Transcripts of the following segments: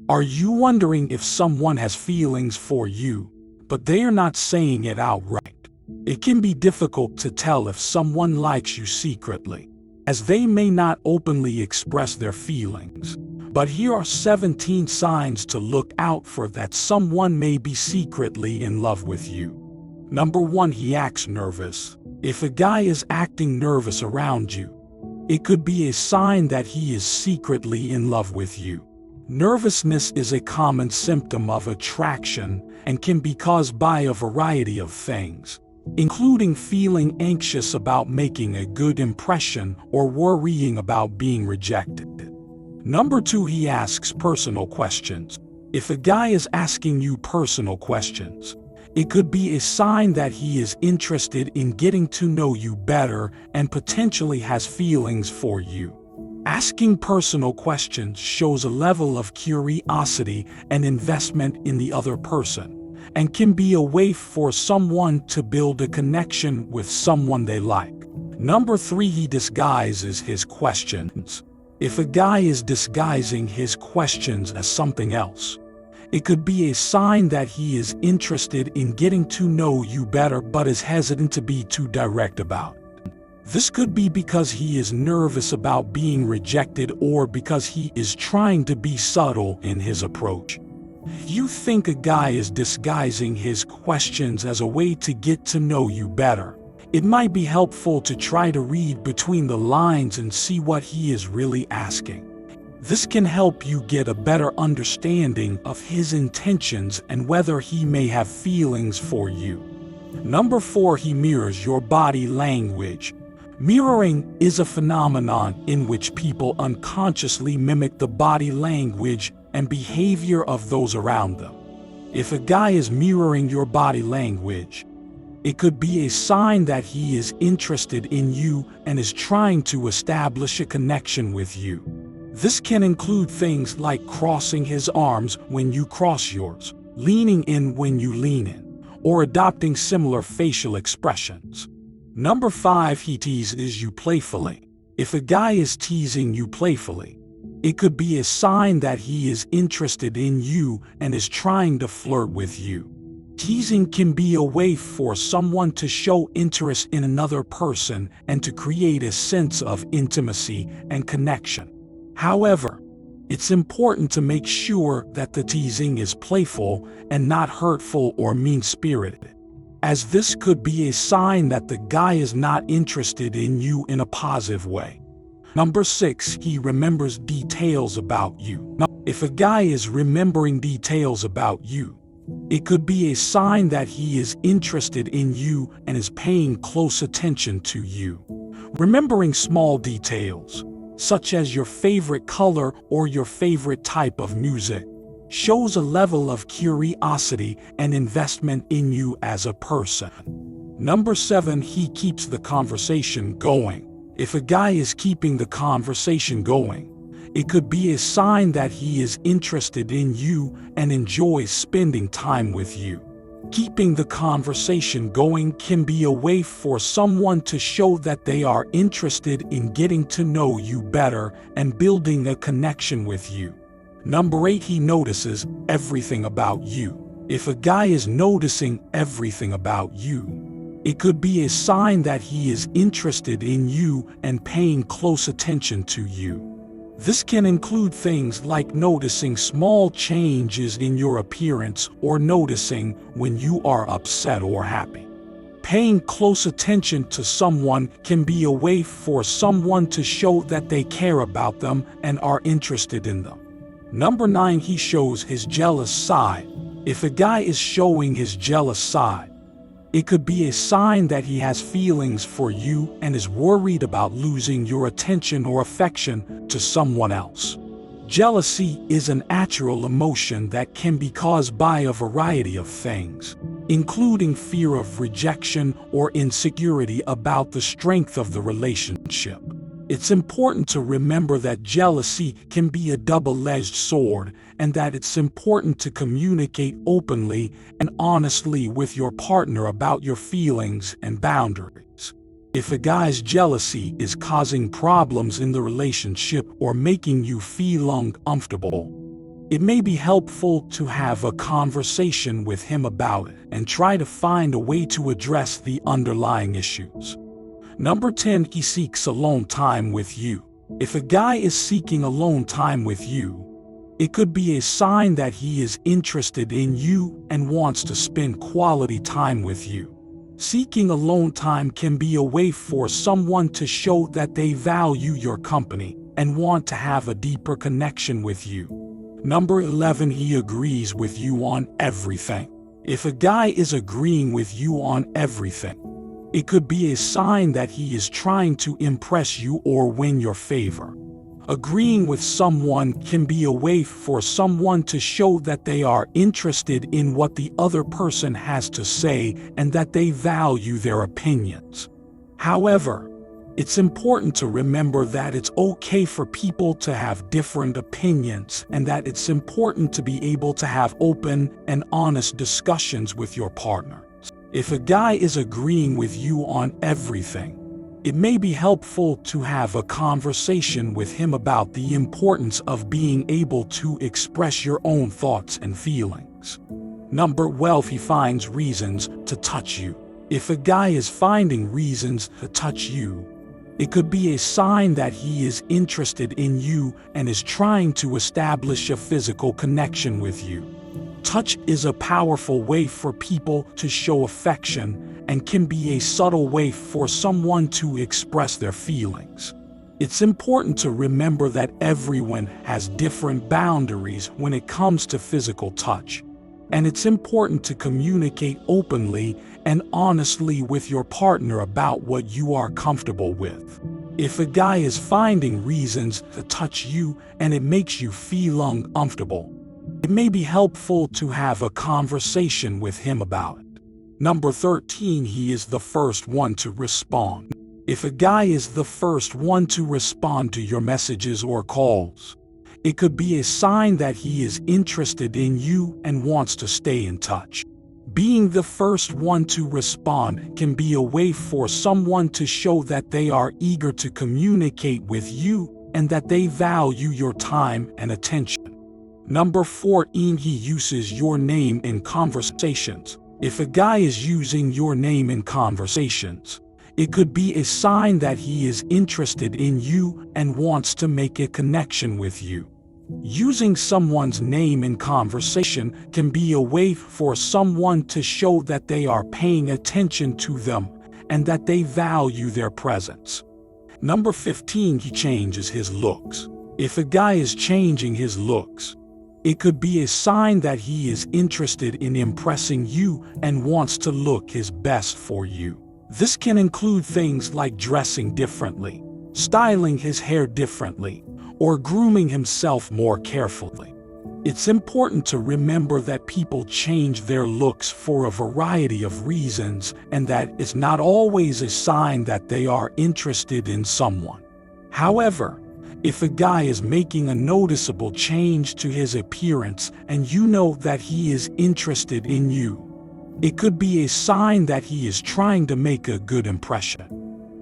Are you wondering if someone has feelings for you, but they are not saying it outright? It can be difficult to tell if someone likes you secretly, as they may not openly express their feelings. But here are 17 signs to look out for that someone may be secretly in love with you. Number 1, he acts nervous. If a guy is acting nervous around you, it could be a sign that he is secretly in love with you. Nervousness is a common symptom of attraction and can be caused by a variety of things, including feeling anxious about making a good impression or worrying about being rejected. Number 2, he asks personal questions. If a guy is asking you personal questions, it could be a sign that he is interested in getting to know you better and potentially has feelings for you. Asking personal questions shows a level of curiosity and investment in the other person, and can be a way for someone to build a connection with someone they like. Number 3, he disguises his questions. If a guy is disguising his questions as something else, it could be a sign that he is interested in getting to know you better but is hesitant to be too direct about it. This could be because he is nervous about being rejected or because he is trying to be subtle in his approach. If you think a guy is disguising his questions as a way to get to know you better, it might be helpful to try to read between the lines and see what he is really asking. This can help you get a better understanding of his intentions and whether he may have feelings for you. Number 4, he mirrors your body language. Mirroring is a phenomenon in which people unconsciously mimic the body language and behavior of those around them. If a guy is mirroring your body language, it could be a sign that he is interested in you and is trying to establish a connection with you. This can include things like crossing his arms when you cross yours, leaning in when you lean in, or adopting similar facial expressions. Number 5, he teases you playfully. If a guy is teasing you playfully, it could be a sign that he is interested in you and is trying to flirt with you. Teasing can be a way for someone to show interest in another person and to create a sense of intimacy and connection. However, it's important to make sure that the teasing is playful and not hurtful or mean-spirited, as this could be a sign that the guy is not interested in you in a positive way. Number 6, he remembers details about you. If a guy is remembering details about you, it could be a sign that he is interested in you and is paying close attention to you. Remembering small details, such as your favorite color or your favorite type of music, shows a level of curiosity and investment in you as a person. Number 7, he keeps the conversation going. If a guy is keeping the conversation going, it could be a sign that he is interested in you and enjoys spending time with you. Keeping the conversation going can be a way for someone to show that they are interested in getting to know you better and building a connection with you. Number 8, he notices everything about you. If a guy is noticing everything about you, it could be a sign that he is interested in you and paying close attention to you. This can include things like noticing small changes in your appearance or noticing when you are upset or happy. Paying close attention to someone can be a way for someone to show that they care about them and are interested in them. Number 9, he shows his jealous side. If a guy is showing his jealous side, it could be a sign that he has feelings for you and is worried about losing your attention or affection to someone else. Jealousy is a natural emotion that can be caused by a variety of things, including fear of rejection or insecurity about the strength of the relationship. It's important to remember that jealousy can be a double-edged sword and that it's important to communicate openly and honestly with your partner about your feelings and boundaries. If a guy's jealousy is causing problems in the relationship or making you feel uncomfortable, It may be helpful to have a conversation with him about it and try to find a way to address the underlying issues. Number 10, he seeks alone time with you. If a guy is seeking alone time with you, it could be a sign that he is interested in you and wants to spend quality time with you. Seeking alone time can be a way for someone to show that they value your company and want to have a deeper connection with you. Number 11, he agrees with you on everything. If a guy is agreeing with you on everything, it could be a sign that he is trying to impress you or win your favor. Agreeing with someone can be a way for someone to show that they are interested in what the other person has to say and that they value their opinions. However, it's important to remember that it's okay for people to have different opinions and that it's important to be able to have open and honest discussions with your partner. If a guy is agreeing with you on everything, it may be helpful to have a conversation with him about the importance of being able to express your own thoughts and feelings. Number 12, he finds reasons to touch you. If a guy is finding reasons to touch you, it could be a sign that he is interested in you and is trying to establish a physical connection with you. Touch is a powerful way for people to show affection and can be a subtle way for someone to express their feelings. It's important to remember that everyone has different boundaries when it comes to physical touch, and it's important to communicate openly and honestly with your partner about what you are comfortable with. If a guy is finding reasons to touch you and it makes you feel uncomfortable, it may be helpful to have a conversation with him about it. Number 13, he is the first one to respond. If a guy is the first one to respond to your messages or calls, it could be a sign that he is interested in you and wants to stay in touch. Being the first one to respond can be a way for someone to show that they are eager to communicate with you and that they value your time and attention. Number 14, he uses your name in conversations. If a guy is using your name in conversations, it could be a sign that he is interested in you and wants to make a connection with you. Using someone's name in conversation can be a way for someone to show that they are paying attention to them and that they value their presence. Number 15, he changes his looks. If a guy is changing his looks, it could be a sign that he is interested in impressing you and wants to look his best for you. This can include things like dressing differently, styling his hair differently, or grooming himself more carefully. It's important to remember that people change their looks for a variety of reasons and that it's not always a sign that they are interested in someone. However, if a guy is making a noticeable change to his appearance and you know that he is interested in you, it could be a sign that he is trying to make a good impression.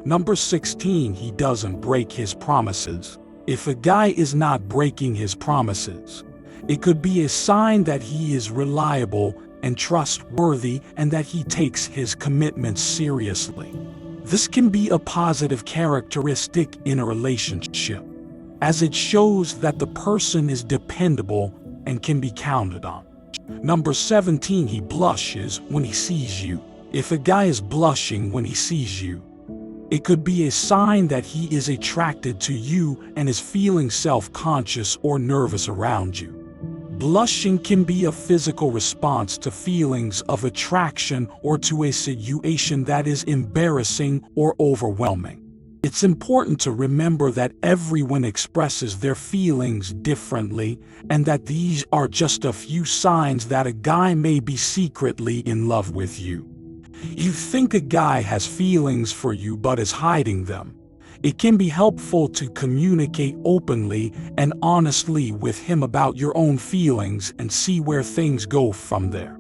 Number 16, he doesn't break his promises. If a guy is not breaking his promises, it could be a sign that he is reliable and trustworthy and that he takes his commitments seriously. This can be a positive characteristic in a relationship, as it shows that the person is dependable and can be counted on. Number 17, he blushes when he sees you. If a guy is blushing when he sees you, it could be a sign that he is attracted to you and is feeling self-conscious or nervous around you. Blushing can be a physical response to feelings of attraction or to a situation that is embarrassing or overwhelming. It's important to remember that everyone expresses their feelings differently and that these are just a few signs that a guy may be secretly in love with you. You think a guy has feelings for you but is hiding them. It can be helpful to communicate openly and honestly with him about your own feelings and see where things go from there.